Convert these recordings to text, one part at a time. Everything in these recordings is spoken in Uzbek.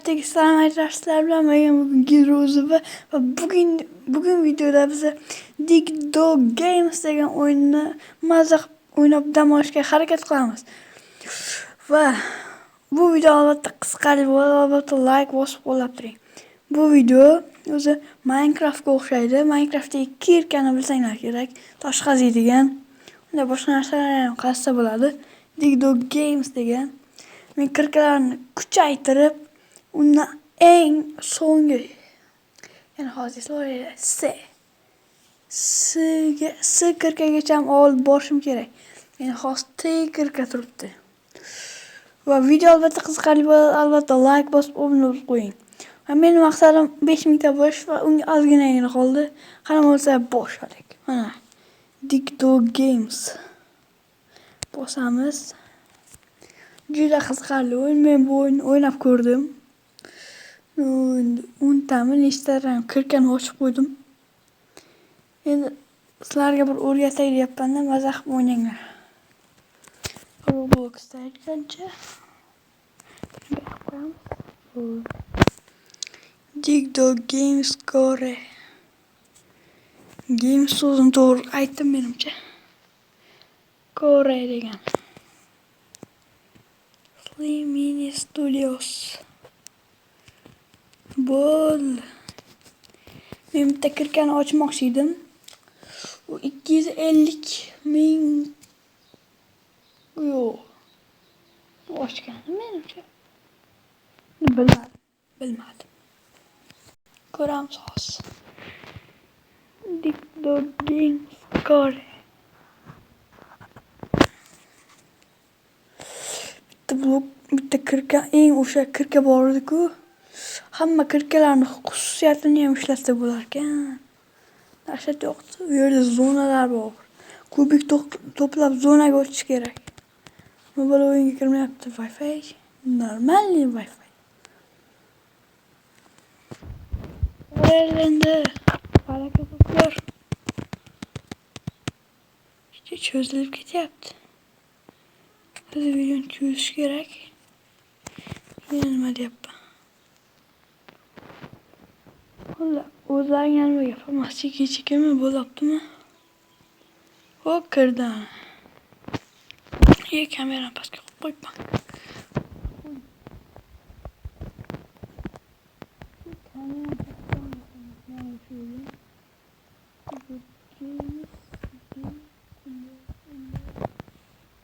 Navbatdagi salom aytishlar bilan men bugungi ro'zi va bugun videoda biz Dig Dog Games degan o'yinni mazza qilib o'ynab dam olishga harakat qilamiz. Va bu video albatta qisqalik bo'ladi, albatta like bosib qo'llab turing. Bu video o'zi Minecraftga o'xshaydi. Minecraftda ikki yelkani bilsanglar kerak, tosh qaziydigan, unda boshqa narsalar ham qazsa bo'ladi. Dig Dog Games degan. Men kirkalarni kuchaytirib, undan eng so'nggi, ya'ni hozir S kirkagacha olib borishim kerak. Ya'ni hozir T kirka turibdi. Va video albatta qiziqarli bo'ladi, albatta like bosib obuna bo'lib qo'ying. Va mening maqsadim 5000 ta bo'lish va unga ozginagina qoldi. Qani bo'lsa boshladik. Mana Dig Dog Games bosamiz. Juda qiziqarli o'yin. Men bu o'yinni o'ynab ko'rdim. 10 tami nechtadan kirkani ochib qo'ydim. Endi sizlarga bir o'rgatay deyapman-da, maza qilib o'ynanglar. Robloxda aytgancha Dig Dog Games Core. Games so'zini to'g'ri aytdim menimcha. Core degan. Mini Studios. Bol. Men bitta kirkani ochmoqchi edim. U 250.000. Yo'q. Ochganim menimcha. Bilmadim. Ko'ramiz hozir. Dig Dog Games Core. Bitta kirka, eng o'sha kirka bor edi-ku. Hamma kirkalarning xususiyatini ham ishlatsa bo'lar ekan. Dahshat yo'qdi. U yerda zonalar bor. Kubik to'plab zonaga o'tish kerak. Mobil o'yinga kirmayapti Wi-Fi. Normalniy Wi-Fi. Endi harakat qilib. Cho'zilib ketyapti. Hozir videoni cho'zish kerak. Men nima deyapman? O'zlaring nima gapirmaslik kechikimi bo'lyaptimi? Xo'p, kirdim. Kamerani pastga qo'yibman.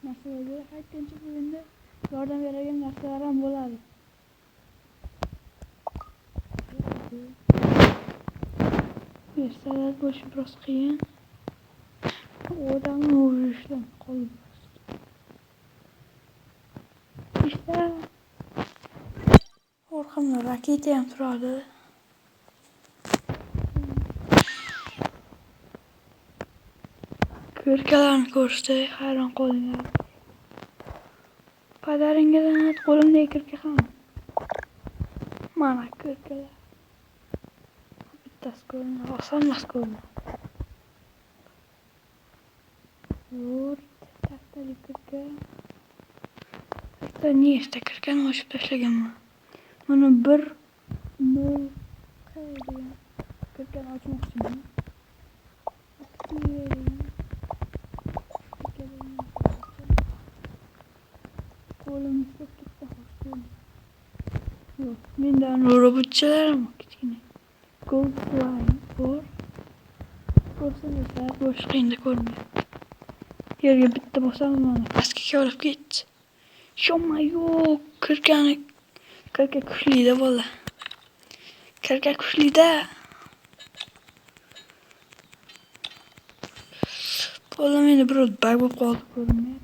Narsalarga aytgancha bu endi yordam beradigan narsalar ham bo'ladi. Salat bo'lishi biroz qiyin. Odamni urishdan qolib. İşte orqamda raketa ham turadi. Kirkalarni ko'rishda hayron qoldinglar. Padaringizdan qo'limdagi kirka ham. Mana kirkalar. Bittasi ko'rinadi, osonmas ko'rinadi. Taxtali kirka. Hatta nechta kirkani ochib tashlaganman. Mana 1 0 degan kirkani ochmoqchiman. Qo'limizda katta ho'l. Yo'q, mendan robotchalar ham kichkina. Gold slime bor. Ko'rsanizlar, boshqa qiyinda ko'rinmayapti. Yerga bitta bosam, mana pastga olib ketdi. Shoma yo'q, kirka kuchli-da bola. Kirka kuchli-da. Bola meni biroz bug bo'lib qoldi, ko'rinmayapti.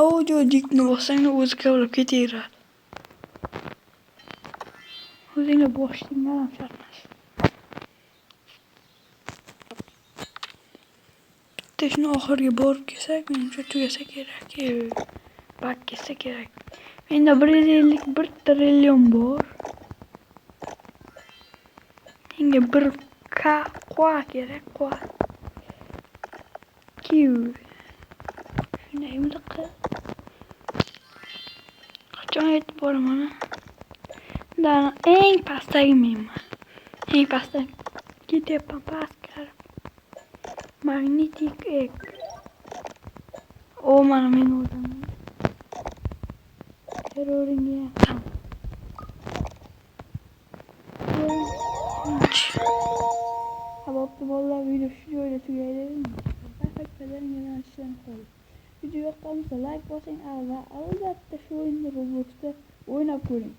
Audio dikni bossanglar o'zi kavlab ketaveradi. O'zinglar boshinglar ham shart emas. Shuni oxirga borib kelsak, menimcha tugasa kerak. Bak kelsa kerak. Menda 151 trillion bor. Menga 1 K kerak, Q. Neyim kız? Kaçan yetip oram ona. Daha en pastayım mıyım? En pastayım. Git yapam paskar. Magnetik ek. O mana men oradan. Terörün ya. Tamam. Hababda vallahi video şöyle tüylerim. Perfectlerin gelen aşağıdan koy. Video yoqqansa like basın. Albatta şu oyunda Roblox'ta oynab ko'ring.